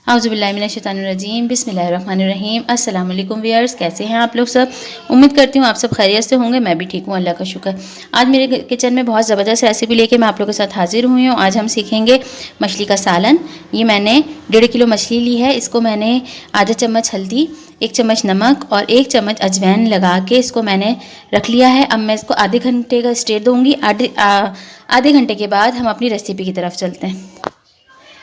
औज़ुबिल्लाहिमिनश्शैतानिर्रजीम बिस्मिल्लाहिर्रहमानिर्रहीम। अस्सलाम वालेकुम व्यूअर्स, कैसे हैं आप लोग सब। उम्मीद करती हूँ आप सब खैरियत से होंगे। मैं भी ठीक हूँ, अल्लाह का शुक्र। आज मेरे किचन में बहुत ज़बरदस्त रेसिपी लेके मैं आप लोगों के साथ हाजिर हुई हूँ। आज हम सीखेंगे मछली का सालन। ये मैंने 1.5 किलो मछली ली है। इसको मैंने आधा चम्मच हल्दी, 1 चम्मच नमक और 1 चम्मच अजवाइन लगा के इसको मैंने रख लिया है। अब मैं इसको आधे घंटे का स्टे दूँगी। आधे घंटे के बाद हम अपनी रेसिपी की तरफ चलते हैं।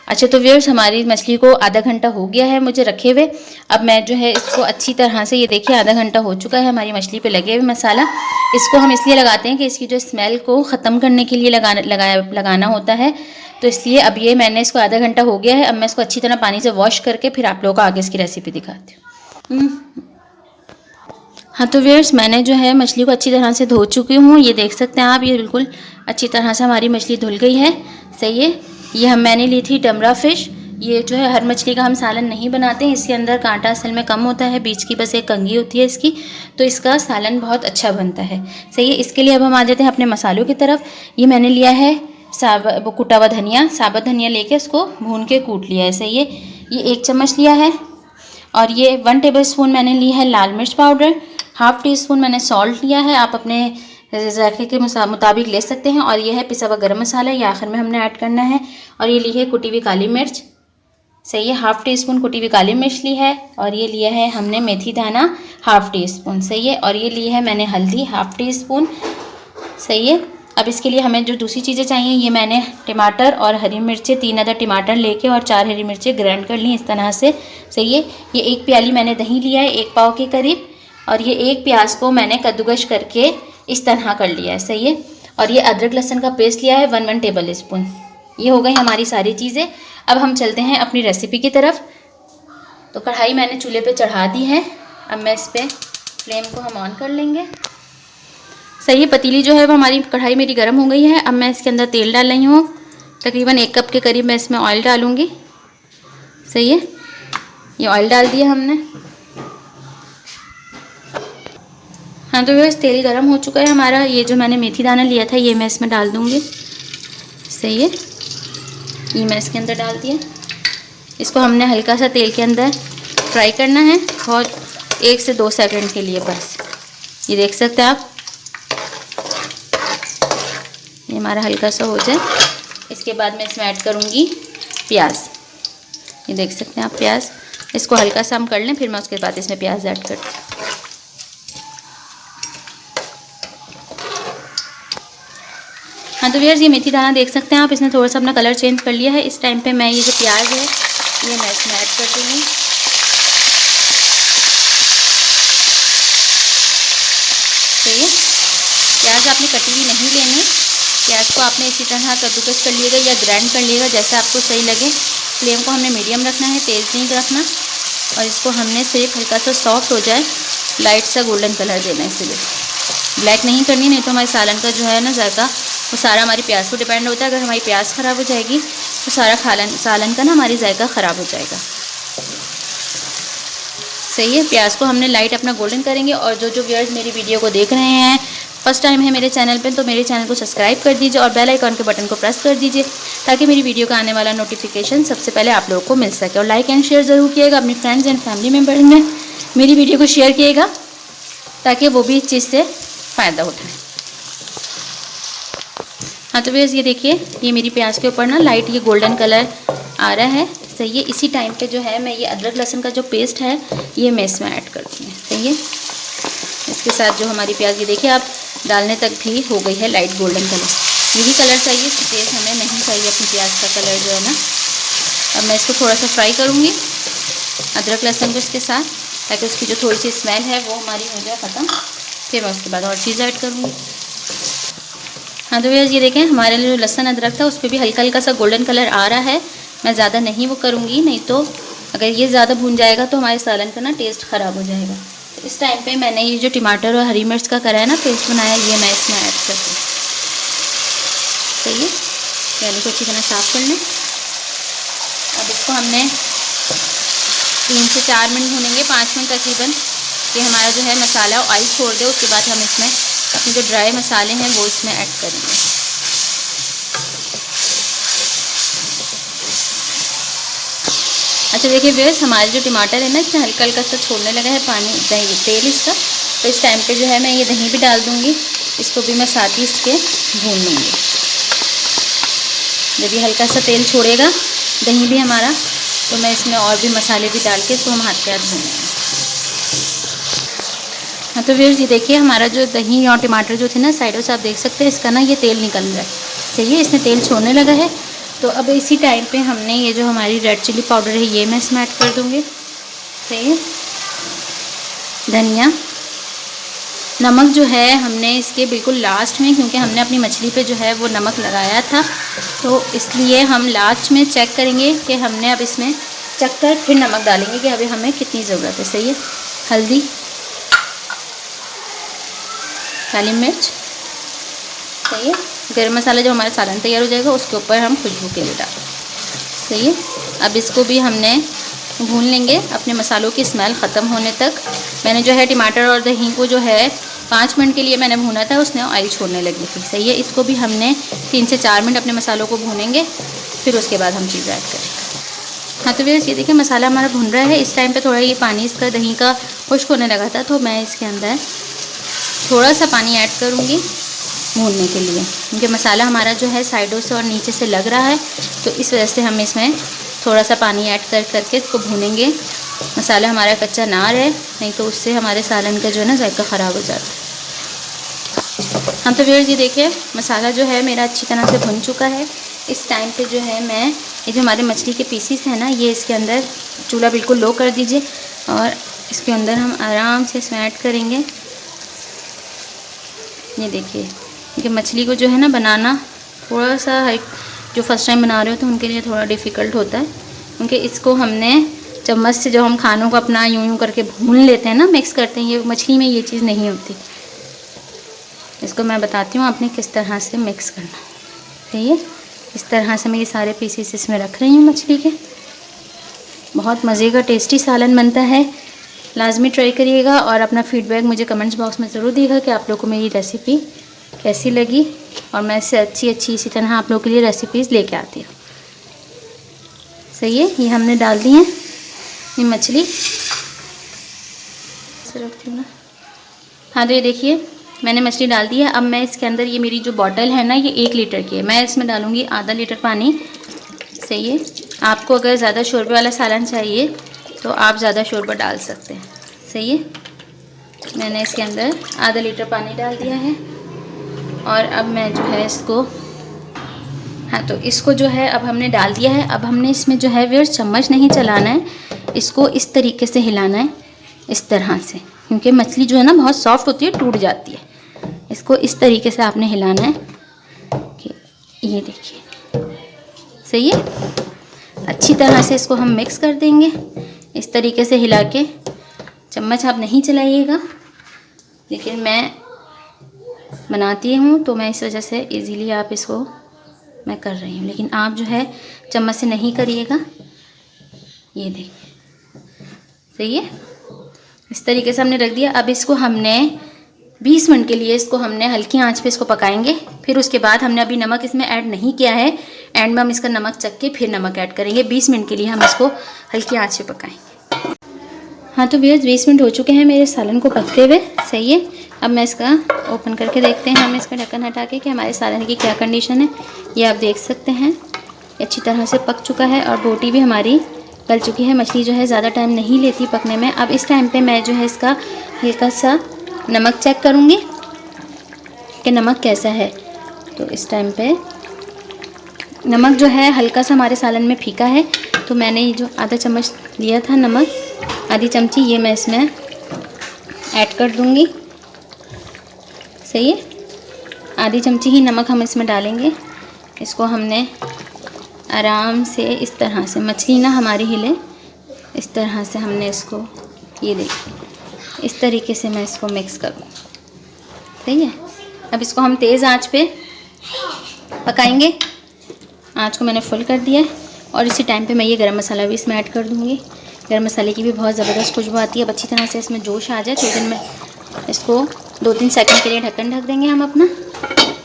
अच्छा, तो व्यूअर्स हमारी मछली को आधा घंटा हो गया है मुझे रखे हुए। अब मैं जो है इसको अच्छी तरह से, ये देखिए आधा घंटा हो चुका है हमारी मछली पे लगे हुए मसाला। इसको हम इसलिए लगाते हैं कि इसकी जो स्मेल को ख़त्म करने के लिए लगाना होता है, तो इसलिए अब ये मैंने इसको आधा घंटा हो गया है। अब मैं इसको अच्छी तरह पानी से वॉश करके फिर आप लोगों को आगे इसकी रेसिपी दिखाती हूँ। हाँ, तो व्यूअर्स मैंने जो है मछली को अच्छी तरह से धो चुकी हूँ। ये देख सकते हैं आप, ये बिल्कुल अच्छी तरह से हमारी मछली धुल गई है। सही है। ये मैंने ली थी डमरा फ़िश। ये जो है हर मछली का हम सालन नहीं बनाते हैं, इसके अंदर कांटा असल में कम होता है, बीच की बस एक कंघी होती है इसकी, तो इसका सालन बहुत अच्छा बनता है। सही है। इसके लिए अब हम आ जाते हैं अपने मसालों की तरफ। ये मैंने लिया है वो कुटा हुआ धनिया, साबुत धनिया लेके उसको भून के कूट लिया है। सही है। ये 1 चम्मच लिया है। और ये 1 टेबलस्पून मैंने ली है लाल मिर्च पाउडर, ½ टीस्पून मैंने सॉल्ट लिया है, आप अपने ज़ायक़े के मुताबिक ले सकते हैं। और ये है पिसा हुआ गरम मसाला, ये आखिर में हमने ऐड करना है। और ये ली है कुटी हुई काली मिर्च। सही है। ½ टीस्पून कुटी हुई काली मिर्च ली है। और ये लिया है हमने मेथी दाना ½ टीस्पून। सही है। और ये ली है मैंने हल्दी ½ टीस्पून। सही है। अब इसके लिए हमें जो दूसरी चीज़ें चाहिए, ये मैंने टमाटर और हरी मिर्चें 3 अदद टमाटर लेके और 4 हरी मिर्चें ग्राइंड कर ली इस तरह से। सही है। ये 1 प्याली मैंने दही लिया है 1 पाव के करीब। और ये 1 प्याज को मैंने कद्दूकश करके इस तरह कर लिया है। सही है। और ये अदरक लहसुन का पेस्ट लिया है 1 टेबल स्पून। ये हो गई हमारी सारी चीज़ें। अब हम चलते हैं अपनी रेसिपी की तरफ। तो कढ़ाई मैंने चूल्हे पे चढ़ा दी है। अब मैं इस पर फ्लेम को हम ऑन कर लेंगे। सही है। पतीली जो है वो हमारी कढ़ाई मेरी गर्म हो गई है। अब मैं इसके अंदर तेल डाल रही हूँ। तकरीबन 1 कप के करीब मैं इसमें ऑयल डालूँगी। सही है। ये ऑयल डाल दिया हमने। हाँ, तो बस तेल गरम हो चुका है हमारा। ये जो मैंने मेथी दाना लिया था ये मैं इसमें डाल दूँगी। सही है। ये मैं इसके अंदर डाल दिया। इसको हमने हल्का सा तेल के अंदर फ्राई करना है, बहुत 1 से 2 सेकंड के लिए बस। ये देख सकते हैं आप, ये हमारा हल्का सा हो जाए। इसके बाद मैं इसमें ऐड करूँगी प्याज। ये देख सकते हैं आप प्याज, इसको हल्का सा हम कर लें, फिर मैं उसके बाद इसमें प्याज ऐड करती हूँ। हाँ, तो व्यूअर्स ये मेथी दाना देख सकते हैं आप, इसने थोड़ा सा अपना कलर चेंज कर लिया है। इस टाइम पे मैं ये जो प्याज है ये मैं इसमें ऐड कर दूँगी। सही है। प्याज आपने कटी हुई नहीं लेनी, प्याज को आपने इसी तरह कद्दूकस कर लिएगा या ग्राइंड कर लिएगा, जैसा आपको सही लगे। फ्लेम को हमने मीडियम रखना है, तेज़ नहीं रखना। और इसको हमने सिर्फ हल्का सा सॉफ्ट हो जाए, लाइट सा गोल्डन कलर देना है। इसलिए ब्लैक नहीं करनी, नहीं तो हमारे सालन का जो है ना जायका वो सारा हमारी प्याज को डिपेंड होता है। अगर हमारी प्याज ख़राब हो जाएगी तो सारा सालन का ना हमारी जायका ख़राब हो जाएगा। सही है। प्याज को हमने लाइट अपना गोल्डन करेंगे। और जो व्यूअर्स मेरी वीडियो को देख रहे हैं फर्स्ट टाइम है मेरे चैनल पे, तो मेरे चैनल को सब्सक्राइब कर दीजिए और बेल आइकॉन के बटन को प्रेस कर दीजिए, ताकि मेरी वीडियो का आने वाला नोटिफिकेशन सबसे पहले आप लोगों को मिल सके। और लाइक एंड शेयर ज़रूर किएगा, अपनी फ्रेंड्स एंड फैमिली मेम्बर में मेरी वीडियो को शेयर किएगा, ताकि वो भी इस चीज़ से फ़ायदा उठाएँ। हाँ, तो व्यूअर्स ये देखिए, ये मेरी प्याज के ऊपर ना लाइट ये गोल्डन कलर आ रहा है। सही है। इसी टाइम पे जो है मैं ये अदरक लहसुन का जो पेस्ट है ये मैं इसमें ऐड कर दूँगी। सही है। इसके साथ जो हमारी प्याज, ये देखिए आप, डालने तक भी हो गई है लाइट गोल्डन कलर। यही कलर चाहिए, तेज़ हमें नहीं चाहिए अपनी प्याज का कलर जो है ना। अब मैं इसको थोड़ा सा फ्राई करूँगी अदरक लहसुन को इसके साथ, ताकि उसकी जो थोड़ी सी स्मेल है वो हमारी हो जाए ख़त्म। फिर मैं उसके बाद और चीज़ ऐड करूँगी। हाँ, तो भैया ये देखें, हमारे जो लहसुन अदरक था उस पर भी हल्का हल्का सा गोल्डन कलर आ रहा है। मैं ज़्यादा नहीं वो करूँगी, नहीं तो अगर ये ज़्यादा भून जाएगा तो हमारे सालन का ना टेस्ट ख़राब हो जाएगा। इस टाइम पे मैंने ये जो टमाटर और हरी मिर्च का करा है ना पेस्ट बनाया, ये मैं इसमें ऐड कर दूँ। सही है, पहले को अच्छी तरह साफ़ कर लें। अब इसको हमने 3 से 4 मिनट भूनेंगे, 5 मिनट तकरीबन, कि हमारा जो है मसाला ऑयल छोड़ दे। उसके बाद हम इसमें अपने जो ड्राई मसाले हैं वो इसमें ऐड करेंगे। अच्छा देखिए व्यूअर्स, हमारे जो टमाटर है ना इसमें हल्का हल्का सा छोड़ने लगा है पानी, दही तेल इसका। तो इस टाइम पे जो है मैं ये दही भी डाल दूँगी, इसको भी मैं साथ ही इसके भून लूँगी। जब ये हल्का सा तेल छोड़ेगा दही भी हमारा, तो मैं इसमें और भी मसाले भी डाल के इसको हम हाथ के हाथ भूनेंगे। हाँ तो व्यूअर्स, ये देखिए हमारा जो दही और टमाटर जो थे ना साइडों से आप देख सकते हैं, इसका ना ये तेल निकल रहा है। सही है, इसमें तेल छोड़ने लगा है। तो अब इसी टाइम पे हमने ये जो हमारी रेड चिली पाउडर है ये मैं इसमें ऐड कर दूँगी। सही है, धनिया, नमक जो है हमने इसके बिल्कुल लास्ट में, क्योंकि हमने अपनी मछली पे जो है वो नमक लगाया था, तो इसलिए हम लास्ट में चेक करेंगे कि हमने अब इसमें चख कर फिर नमक डालेंगे कि अभी हमें कितनी ज़रूरत है। सही है, हल्दी, काली मिर्च। सही है, गरम मसाला जब हमारा सालन तैयार हो जाएगा उसके ऊपर हम खुशबू के लिए डालें। सही है, अब इसको भी हमने भून लेंगे अपने मसालों की स्मेल ख़त्म होने तक। मैंने जो है टमाटर और दही को जो है 5 मिनट के लिए मैंने भूना था, उसने ऑयल छोड़ने लगी थी। सही है, इसको भी हमने 3 से 4 मिनट अपने मसालों को भूनेंगे, फिर उसके बाद हम चीज़ ऐड करेंगे। हाँ तो व्यूअर्स, ये देखिए मसाला हमारा भुन रहा है। इस टाइम पे थोड़ा ये पानी इसका दही का खुश्क होने लगा था, तो मैं इसके अंदर थोड़ा सा पानी ऐड करूँगी भूनने के लिए, क्योंकि मसाला हमारा जो है साइडों से और नीचे से लग रहा है, तो इस वजह से हम इसमें थोड़ा सा पानी ऐड करके इसको भूनेंगे। मसाला हमारा कच्चा ना रहे, नहीं तो उससे हमारे सालन का जो है ना जायका ख़राब हो जाता है। हाँ तो व्यूअर्स, ये देखिए मसाला जो है मेरा अच्छी तरह से भुन चुका है। इस टाइम पे जो है मैं ये जो हमारे मछली के पीसीस हैं ना, ये इसके अंदर, चूल्हा बिल्कुल लो कर दीजिए और इसके अंदर हम आराम से इसमें ऐड करेंगे। ये देखिए, क्योंकि मछली को जो है ना बनाना थोड़ा सा जो फर्स्ट टाइम बना रहे हो तो उनके लिए थोड़ा डिफ़िकल्ट होता है, क्योंकि इसको हमने चम्मच से जब हम खानों को अपना यूं करके भून लेते हैं ना, मिक्स करते हैं, ये मछली में ये चीज़ नहीं होती। इसको मैं बताती हूँ आपने किस तरह से मिक्स करना। सही है, इस तरह से मैं ये सारे पीसेस इसमें रख रही हूँ मछली के। बहुत मज़े का टेस्टी सालन बनता है, लाजमी ट्राई करिएगा और अपना फ़ीडबैक मुझे कमेंट्स बॉक्स में ज़रूर दिएगा कि आप लोगों को मेरी रेसिपी कैसी लगी, और मैं इससे अच्छी इसी तरह आप लोगों के लिए रेसिपीज़ लेके आती हूँ। सही है, ये हमने डाल दी है ये मछली, रखती हूँ ना। हाँ तो ये देखिए मैंने मछली डाल दी है। अब मैं इसके अंदर, ये मेरी जो बॉटल है ना ये 1 लीटर की है, मैं इसमें डालूँगी आधा लीटर पानी। सही है, आपको अगर ज़्यादा शोरबे वाला सालन चाहिए तो आप ज़्यादा शोरबा डाल सकते हैं। सही है, मैंने इसके अंदर आधा लीटर पानी डाल दिया है और अब मैं जो है इसको, हाँ तो इसको जो है अब हमने डाल दिया है। अब हमने इसमें जो है व्यूअर्स चम्मच नहीं चलाना है, इसको इस तरीके से हिलाना है, इस तरह से, क्योंकि मछली जो है ना बहुत सॉफ्ट होती है, टूट जाती है। इसको इस तरीके से आपने हिलाना है कि ये देखिए। सही है, अच्छी तरह से इसको हम मिक्स कर देंगे इस तरीके से हिला के। चम्मच आप नहीं चलाइएगा, लेकिन मैं बनाती हूँ तो मैं इस वजह से इजीली आप इसको मैं कर रही हूँ, लेकिन आप जो है चम्मच से नहीं करिएगा। ये देखिए, सही है, इस तरीके से हमने रख दिया। अब इसको हमने 20 मिनट के लिए इसको हमने हल्की आंच पे इसको पकाएंगे। फिर उसके बाद हमने अभी नमक इसमें ऐड नहीं किया है, एंड में हम इसका नमक चख के फिर नमक ऐड करेंगे। 20 मिनट के लिए हम इसको हल्की आंच पे पकाएंगे। हाँ तो व्यूअर्स 20 मिनट हो चुके हैं मेरे सालन को पकते हुए। सही है, अब मैं इसका ओपन करके देखते हैं हम इसका ढक्कन हटा के कि हमारे सालन की क्या कंडीशन है। ये आप देख सकते हैं अच्छी तरह से पक चुका है और बोटी भी हमारी गल चुकी है। मछली जो है ज़्यादा टाइम नहीं लेती पकने में। अब इस टाइम पे मैं जो है इसका हल्का सा नमक चेक करूँगी कि नमक कैसा है। तो इस टाइम पे नमक जो है हल्का सा हमारे सालन में फीका है, तो मैंने ये जो आधा चम्मच लिया था नमक, आधी चमची, ये मैं इसमें ऐड कर दूँगी। सही है, आधी चमची ही नमक हम इसमें डालेंगे। इसको हमने आराम से इस तरह से, मछली ना हमारी हिले, इस तरह से हमने इसको, ये देखिए इस तरीके से मैं इसको मिक्स करूँ। सही है। अब इसको हम तेज़ आंच पे पकाएंगे। आंच को मैंने फुल कर दिया है और इसी टाइम पे मैं ये गरम मसाला भी इसमें ऐड कर दूँगी। गरम मसाले की भी बहुत ज़बरदस्त खुशबू आती है। अब अच्छी तरह से इसमें जोश आ जाए तो दिन में इसको 2-3 सेकंड के लिए ढक्कन ढक देंगे हम अपना।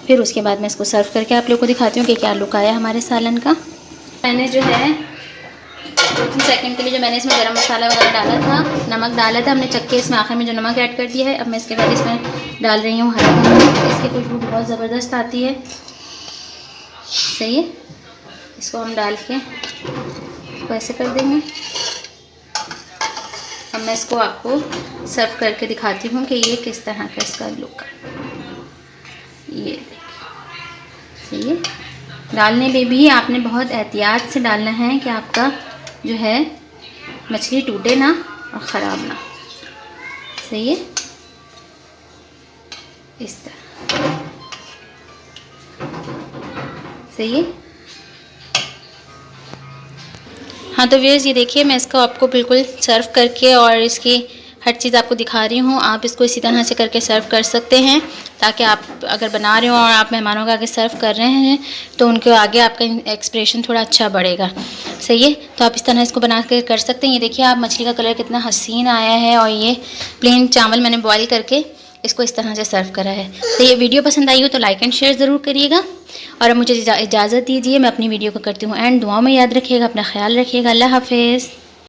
फिर उसके बाद मैं इसको सर्व करके आप लोगों को दिखाती हूँ कि क्या लुक आया हमारे सालन का। मैंने जो है 2-3 सेकंड के लिए जो मैंने इसमें गरम मसाला वगैरह डाला था, नमक डाला था, हमने चक्के इसमें आखिर में जो नमक ऐड कर दिया है। अब मैं इसके बाद इसमें डाल रही हूँ हरा धनिया। इसकी खुशबू बहुत ज़बरदस्त आती है। सही है। इसको हम डाल के वैसे कर देंगे। अब मैं इसको आपको सर्व करके दिखाती हूँ कि ये किस तरह का इसका लुक है। ये देखिए। सही है। डालने में भी आपने बहुत एहतियात से डालना है कि आपका जो है मछली टूटे ना और ख़राब ना। सही है। इस तरह। सही है। हाँ तो व्यूअर्स ये देखिए, मैं इसको आपको बिल्कुल सर्व करके और इसकी हर चीज़ आपको दिखा रही हूँ। आप इसको इसी तरह से करके सर्व कर सकते हैं, ताकि आप अगर बना रहे हो और आप मेहमानों को आगे सर्व कर रहे हैं तो उनके आगे आपका एक्सप्रेशन थोड़ा अच्छा बढ़ेगा। सही है। तो आप इस तरह इसको बना के कर सकते हैं। ये देखिए आप मछली का कलर कितना हसीन आया है। और ये प्लेन चावल मैंने बॉयल करके इसको इस तरह से सर्व करा है। तो ये वीडियो पसंद आई हो तो लाइक एंड शेयर ज़रूर करिएगा। और अब मुझे इजाज़त दीजिए, मैं अपनी वीडियो को करती हूँ एंड। दुआओं में याद रखिएगा, अपना ख्याल रखिएगा। अल्लाह हाफिज़।